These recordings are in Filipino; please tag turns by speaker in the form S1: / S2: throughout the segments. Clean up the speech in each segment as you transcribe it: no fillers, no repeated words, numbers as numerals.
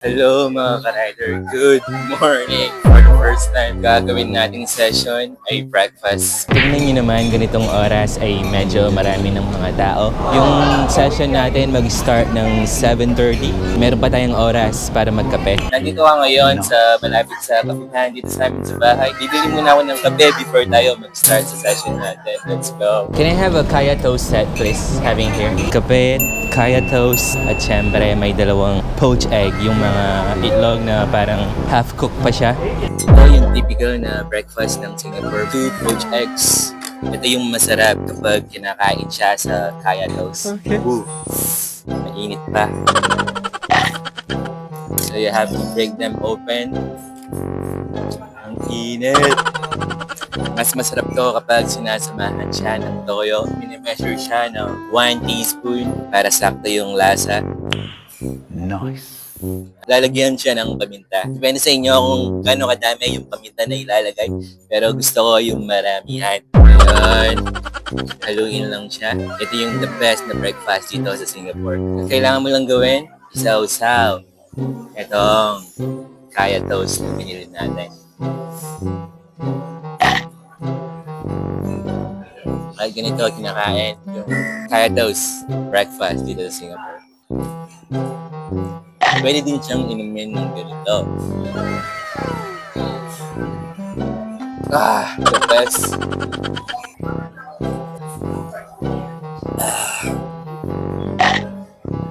S1: Hello mga ka-rider, good morning! For the first time, gagawin nating session ay breakfast. Tingnan nyo naman, ganitong oras ay medyo marami ng mga tao. Yung session natin mag-start ng 7:30. Meron pa tayong oras para magkape. Nandito ka ngayon sa malapit sa kapihan dito sa amin sa bahay. Bibili muna ako ng kape before tayo mag-start sa session natin. Let's go! Can I have a kaya toast set please? Having here. Kape, kaya toast, at syempre may dalawang poached egg, yung mga itlog na parang half-cooked pa siya. Ito yung typical na breakfast ng Singapore. 2 poached eggs. Ito yung masarap kapag kinakain siya sa kaya toast. Okay. Ooh, mainit pa. So you have to break them open. Ang init. Mas masarap to kapag sinasamahan siya ng toyo. Minimeasure siya ng 1 teaspoon para sakto yung lasa. Nice. Lalagyan siya ng paminta. Depende sa inyo kung gaano kadami yung paminta na ilalagay. Pero gusto ko yung maramihan. Ayan. Haluin lang siya. Ito yung the best na breakfast dito sa Singapore. Ang kailangan mo lang gawin, isaw-saw. Itong kaya toast na binili natin. Ay, ganito kinakain yung kaya toast breakfast dito sa Singapore. Pwede din siyang inumin ng ganito. The best.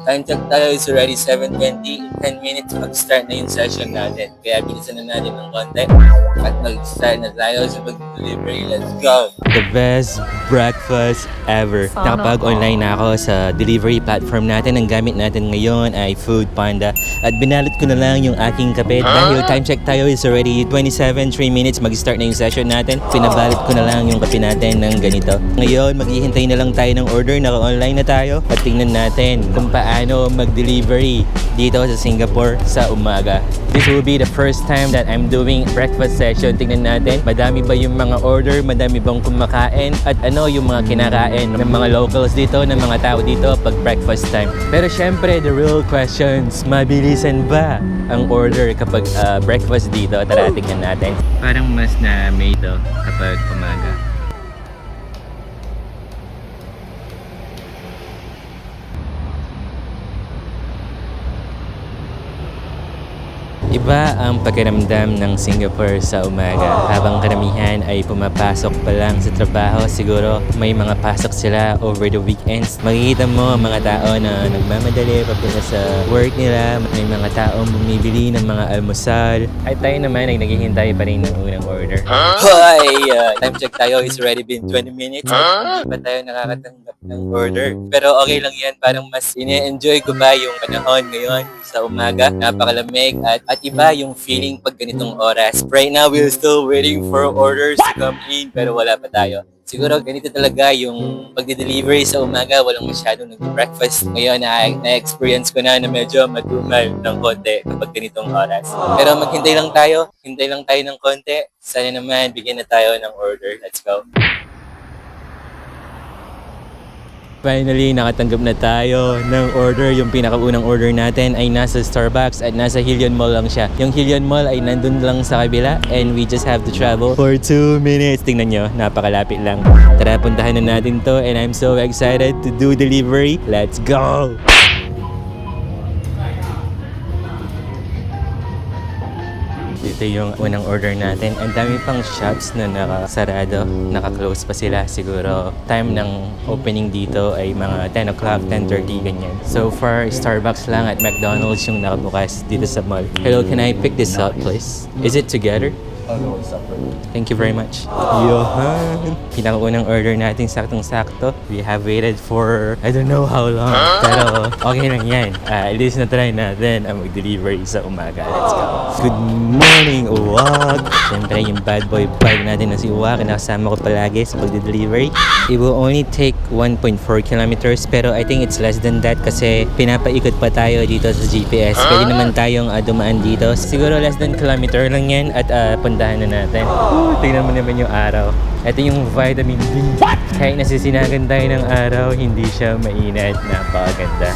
S1: Time check tayo is already 7:20. In 10 minutes, mag-start na yung session natin. Kaya bilisan na natin ng konti. At mag-start na tayo sa pag-delivery. Let's go! The best breakfast ever. Nakapag-online na ako sa delivery platform natin. Ang gamit natin ngayon ay Food Panda. At binalot ko na lang yung aking kape. Dahil time check tayo is already 3 minutes. Mag-start na yung session natin. Pinabalot ko na lang yung kape natin ng ganito. Ngayon, maghihintay na lang tayo ng order. Naka-online na tayo. At tingnan natin kung paano mag-delivery dito sa Singapore sa umaga. This will be the first time that I'm doing breakfast session. Tingnan natin, madami ba yung mga order, madami bang kumakain, at ano yung mga kinakain ng mga locals dito, ng mga tao dito pag breakfast time. Pero syempre, the real questions, mabilisan ba ang order kapag breakfast dito? Tara, tingnan natin. Parang mas na-may to kapag umaga. Iba ang pakiramdam ng Singapore sa umaga. Habang karamihan ay pumapasok pa lang sa trabaho, siguro may mga pasok sila over the weekends. Makikita mo ang mga tao na nagmamadali papunta sa work nila. May mga taong bumibili ng mga almusal. At tayo naman ay naghihintay pa rin ng unang order. Hoy! Time check tayo is already been 20 minutes. Hindi pa tayo nakakatanggap ng order. Pero okay lang yan. Parang mas ine-enjoy ko ba yung panahon ngayon sa umaga. Napakalamig at iba yung feeling pag ganitong oras. Right now, we're still waiting for orders to come in, pero wala pa tayo. Siguro ganito talaga yung pagde-delivery sa umaga, walang masyadong nag-breakfast. Ngayon, na-experience ko na medyo matumal ng konti kapag ganitong oras. Pero maghintay lang tayo, hintay lang tayo ng konti. Sana naman, bigyan na tayo ng order. Let's go. Finally, nakatanggap na tayo ng order. Yung pinakaunang order natin ay nasa Starbucks at nasa Hillion Mall lang siya. Yung Hillion Mall ay nandun lang sa kabila and we just have to travel for 2 minutes. Tingnan nyo, napakalapit lang. Tara, puntahan na natin to and I'm so excited to do delivery. Let's go! Ito yung unang order natin. Ang dami pang shops na nakasarado. Naka-close pa sila. Siguro time ng opening dito ay mga 10 o'clock, 10:30 ganyan. So far, Starbucks lang at McDonald's yung nakabukas dito sa mall. Hello, can I pick this up please? Is it together?
S2: Oh no, it's separate.
S1: Thank you very much. Yohan! Pinakaunang order natin saktong-sakto. We have waited for I don't know how long. Pero okay lang yan. At least na-try natin ang mag-delivery sa umaga. Let's go. Good morning, Uwag! Siyempre yung bad boy bike natin na si Uwag. Nakasama ko palagi sa pag-delivery. It will only take 1.4 kilometers pero I think it's less than that kasi pinapaikot pa tayo dito sa GPS. Pwede naman tayong dumaan dito. Siguro less than kilometer lang yan at puntahan na natin. Tingnan mo naman yung araw. Ito yung vitamin D. Kahit nasisinagan tayo ng araw, hindi siya mainit. Napakaganda.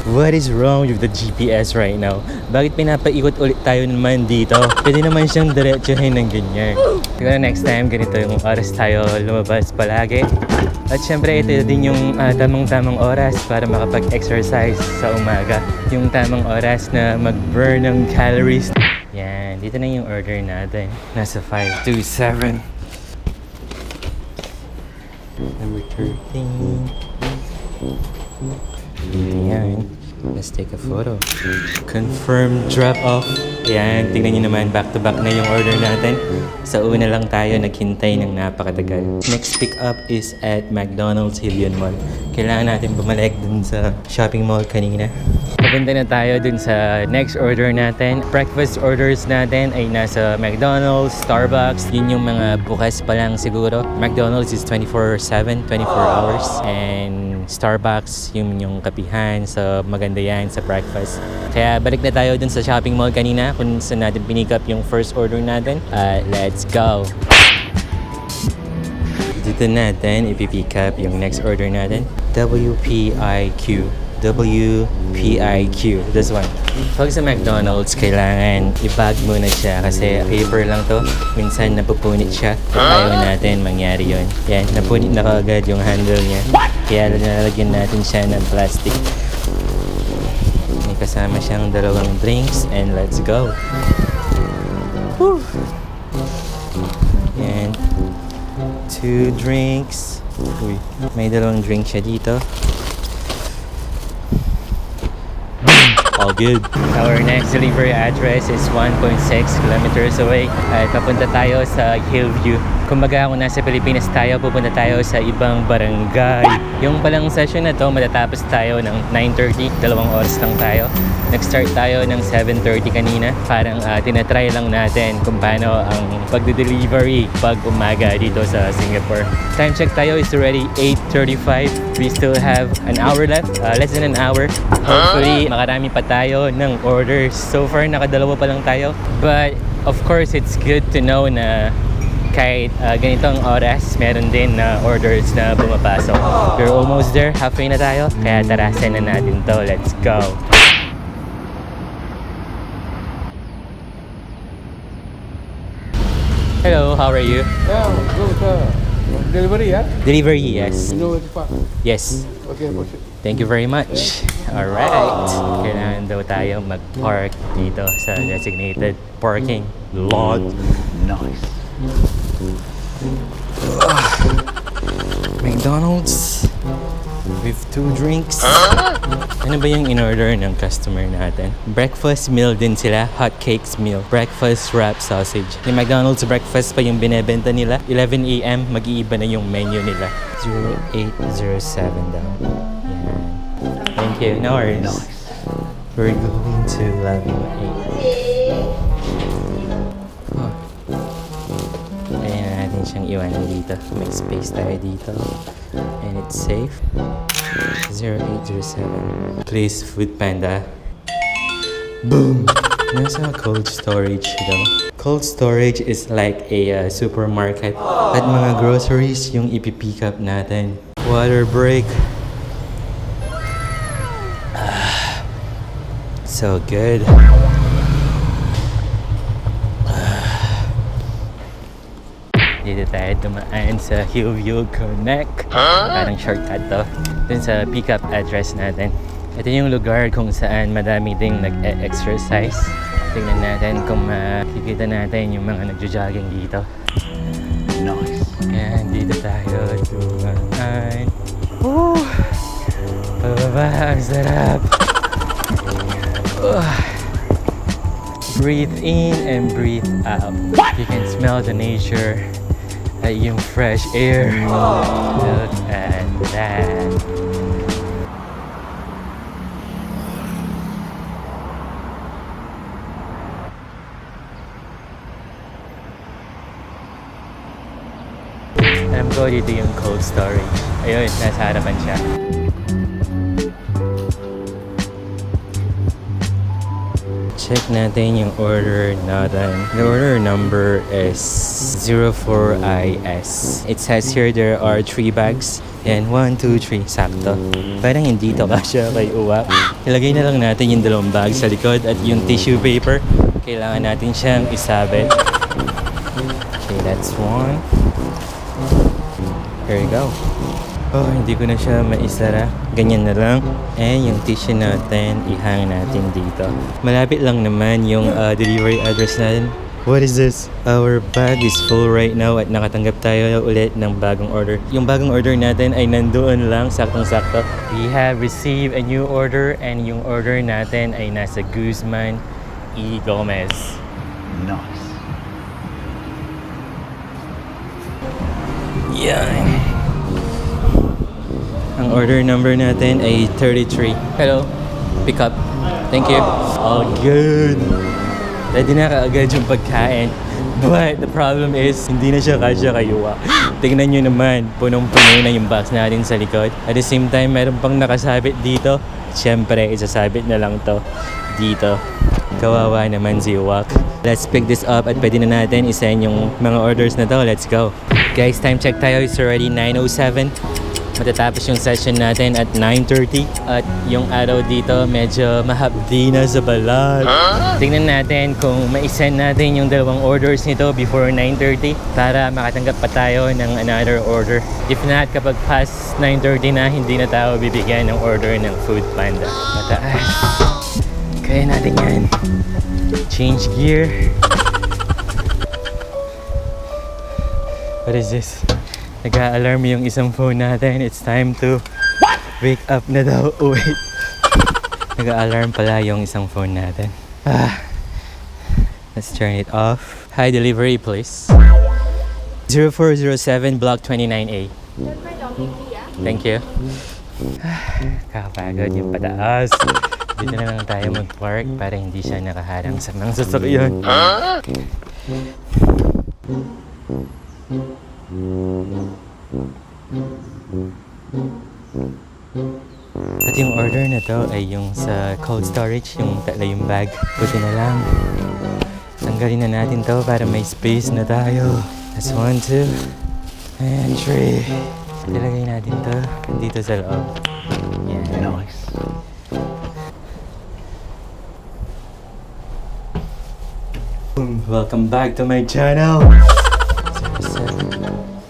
S1: What is wrong with the GPS right now? Bakit pinapaikot ulit tayo naman dito? Pwede naman siyang diretsuhin ng ganyan. Siguro next time, ganito yung oras tayo lumabas palagi. At syempre, ito din yung tamang-tamang oras para makapag-exercise sa umaga. Yung tamang oras na mag-burn ng calories. Yan, dito na yung order natin. Nasa 527. Number 13. Ayan. Let's take a photo. Confirm drop-off. Ayan, tingnan nyo naman, back-to-back na yung order natin. Sa una lang tayo naghintay ng napakatagal. Next pick-up is at McDonald's Hillion Mall. Kailangan natin bumalik dun sa shopping mall kanina. Papunta na tayo dun sa next order natin. Breakfast orders natin ay nasa McDonald's, Starbucks. Yun yung mga bukas pa lang siguro. McDonald's is 24/7, 24 hours. And Starbucks, yung kapihan. So maganda yan sa breakfast. Kaya balik na tayo dun sa shopping mall kanina kung saan natin pinick up yung first order natin. Let's go! Dito natin ipipick up yung next order natin. WPIQ. WPIQ. This one. Pag sa McDonald's, kailangan i-bag muna siya kasi paper lang to. Minsan napupunit siya. Ayaw natin mangyari yun. Yan, napunit na kagad yung handle niya. Kaya nalagyan natin siya ng plastic. May kasama siyang dalawang drinks and let's go. Woo! Yan. 2 drinks. Uy, may dalawang drink siya dito. All good. Our next delivery address is 1.6 kilometers away. At papunta tayo sa Hillview. Kumbaga kung nasa Pilipinas tayo, pupunta tayo sa ibang barangay. Yung palang session na to, matatapos tayo ng 9:30. 2 oras lang tayo. Nag-start tayo ng 7:30 kanina. Parang tinatry lang natin kung paano ang pagde-delivery pag umaga dito sa Singapore. Time check tayo is already 8:35. We still have an hour left. Less than an hour. Hopefully, makarami pa tayo ng orders. So far, nakadalawa pa lang tayo. But, of course, it's good to know na kahit ganitong oras, meron din na orders na bumapasok. We're almost there. Halfway na tayo. Kaya tarasan na natin to. Let's go. Hello, how are you?
S2: Yeah, good. Delivery, yeah?
S1: Delivery, yes.
S2: You know where to park?
S1: Yes.
S2: Okay, proceed.
S1: Thank you very much. Alright. Kailangan daw tayo mag-park dito sa designated parking lot.
S2: Nice.
S1: McDonald's with 2 drinks. Ano ba yung in-order ng customer natin? Breakfast meal din sila. Hotcakes meal. Breakfast wrap sausage. Yung McDonald's breakfast pa yung binebenta nila. 11 a.m. mag-iiba na yung menu nila. 0807 daw. Yan. Thank you. No worries. We're going to level 8. Oh. Kaya na natin siyang iwanan dito. May space tayo dito. And it's safe. 0807. Please, Food Panda. Boom! Nasa cold storage daw. Cold storage is like a supermarket. At mga groceries yung ipipick up natin. Water break. So good. Dito tayo dumaan sa Hillview Connect. Parang shortcut to. Dun sa pick-up address natin. Ito yung lugar kung saan madami ding nag-exercise. Tingnan natin kung makikita natin yung mga nagjo-jogging dito.
S2: Nice.
S1: Ayan, dito tayo dumaan. Woo! Pababa, ang sarap. Breathe in and breathe out. You can smell the nature. Yung fresh air. Look at that. Alam ko dito yung cold storage. Ayun, nasa harapan siya. check natin yung order natin. The order number is 04IS. It says here there are 3 bags. Yan, 1, 2, 3, sakto. Parang hindi to kasya kay Uwa. Ilagay na lang natin yung 2 bag sa likod at yung tissue paper. Kailangan natin siyang isabit. Okay, that's 1. Here we go. Oh, hindi ko na siya maisara. Ganyan na lang. And yung tissue natin, ihang natin dito. Malapit lang naman yung delivery address natin. What is this? Our bag is full right now at nakatanggap tayo ulit ng bagong order. Yung bagong order natin ay nandoon lang, saktong-sakto. We have received a new order and yung order natin ay nasa Guzman E. Gomez.
S2: Nice.
S1: Yan. Ang order number natin ay 33. Hello. Pick up. Thank you. All good. Ready na kaagad yung pagkain. But the problem is, hindi na siya kasya kay Uwa. Tingnan nyo naman, punong-puno na yung box natin sa likod. At the same time, meron pang nakasabit dito. Siyempre, isasabit na lang to dito. Kawawa naman si Uwak. Let's pick this up at pwede na natin isend yung mga orders na to. Let's go. Guys, time check tayo. It's already 9:07. Matatapos yung session natin at 9:30 at yung araw dito medyo mahapdi na sa balat. Tingnan natin kung ma-send natin yung 2 orders nito before 9:30 para makatanggap pa tayo ng another order. If not, kapag past 9:30 na, hindi na tayo bibigyan ng order ng Food Panda. Mataas. Kaya natin yan. Change gear. What is this? Nag-a-alarm yung isang phone natin. It's time to wake up na daw. Oh, wait. Nag-a-alarm pala yung isang phone natin. Let's turn it off. Hi, delivery please. 0407 Block 29A. Thank you. Kakapagod yung pataas. Dito na lang tayo mag-park para hindi siya nakaharang sa mga sasakyan. At yung order na to ay yung sa cold storage, yung tatlo yung bag. Buti na lang. Tanggalin na natin to para may space na tayo. That's 1, 2, and 3. Ilagay natin to dito sa loob. Yeah.
S2: Nice.
S1: Welcome back to my channel.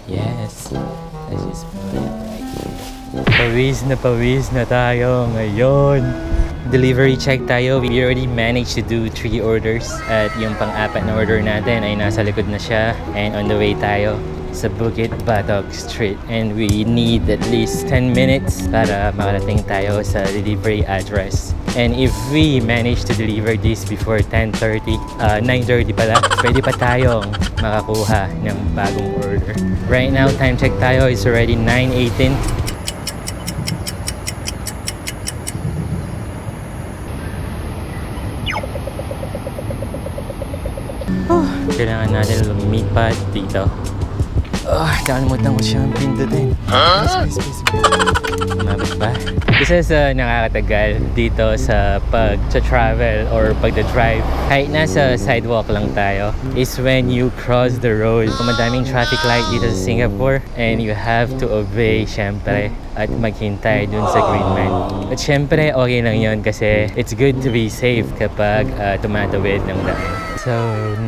S1: Yes. Let's just put it right here. Pawis na tayo ngayon. Delivery check tayo. We already managed to do 3 orders. At yung pang-4 na order natin ay nasa likod na siya. And on the way tayo sa Bukit Batok Street. And we need at least 10 minutes para makarating tayo sa delivery address. And if we manage to deliver this before 9:30 pala, pwede pa tayong makakuha ng bagong order. Right now, time check tayo is already 9:18. Kailangan natin lumipat dito. Nakalimutan ko siyang pindutin. Umabot ba? Isa sa nakakatagal dito sa pag-travel or pag-drive, kahit nasa sidewalk lang tayo, is when you cross the road. Kung madaming traffic light dito sa Singapore and you have to obey, syempre, at maghintay dun sa green man. At syempre, okay lang yun kasi it's good to be safe kapag tumatawid ng daan. So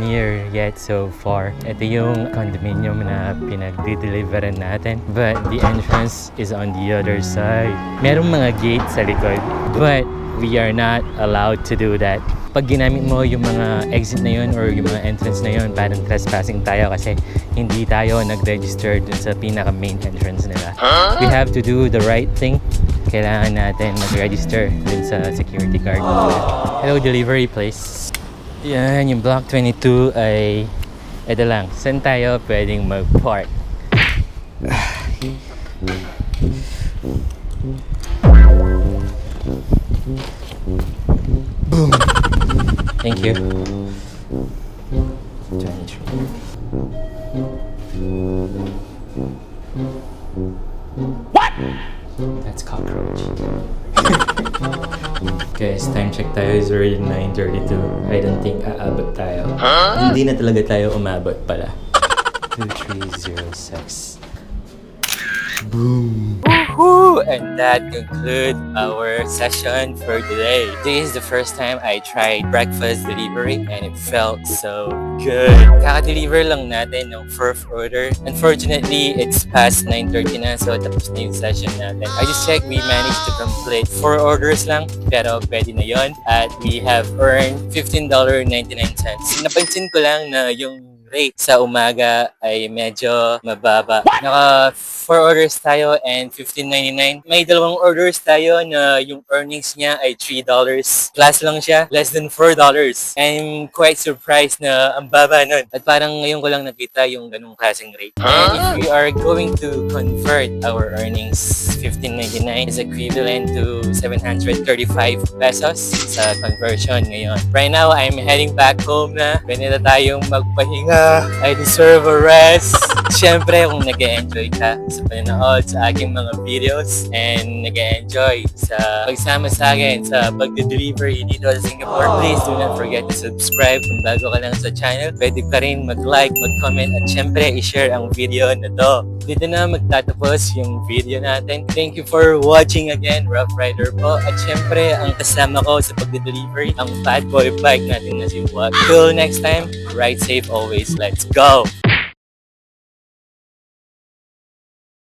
S1: near yet so far. Ito yung condominium na pinag-deliveran natin. But the entrance is on the other side. Merong mga gate sa likod. But we are not allowed to do that. Pag ginamit mo yung mga exit na yun or yung mga entrance na yun, parang trespassing tayo kasi hindi tayo nag-register dun sa pinaka-main entrance nila. We have to do the right thing. Kailangan natin mag-register dun sa security guard. Hello, delivery place. Yan, yung Block 22 ay ito lang. Saan tayo pwedeng mag-park? Boom! Thank you. 23. What? That's cockroach. Guys, time check tayo is already 9:32. I don't think aabot tayo. Hindi na talaga tayo umabot pala. 2306. Boom! Woohoo! And that concludes our session for today. This is the first time I tried breakfast delivery and it felt so good. Kaka-deliver lang natin ng fourth order. Unfortunately, it's past 9:30 na, so tapos na yung session natin. I just checked, we managed to complete 4 orders lang, pero pwede na yon. At we have earned $15.99. Napansin ko lang na yung rate sa umaga ay medyo mababa. Naka 4 orders tayo and $15.99. May dalawang orders tayo na yung earnings niya ay $3. Plus lang siya, less than $4. I'm quite surprised na ang baba nun. At parang ngayon ko lang nakita yung ganung klaseng rate. And if we are going to convert our earnings, $15.99 is equivalent to 735 pesos sa conversion ngayon. Right now, I'm heading back home na. Pwede na tayong magpahinga. I deserve a rest. Siyempre, kung nag-enjoy ka sa panonood sa aking mga videos and nag-enjoy sa pagsama sa akin sa pagde-delivery dito sa Singapore, please do not forget to subscribe. Kung bago ka lang sa channel, pwede ka rin mag-like, mag-comment at siyempre i-share ang video na to. Dito na magtatapos yung video natin. Thank you for watching again, Rough Rider po. At siyempre, ang kasama ko sa pagde-delivery, ang fat boy bike natin na si Watt. Till next time, ride safe always. Let's go!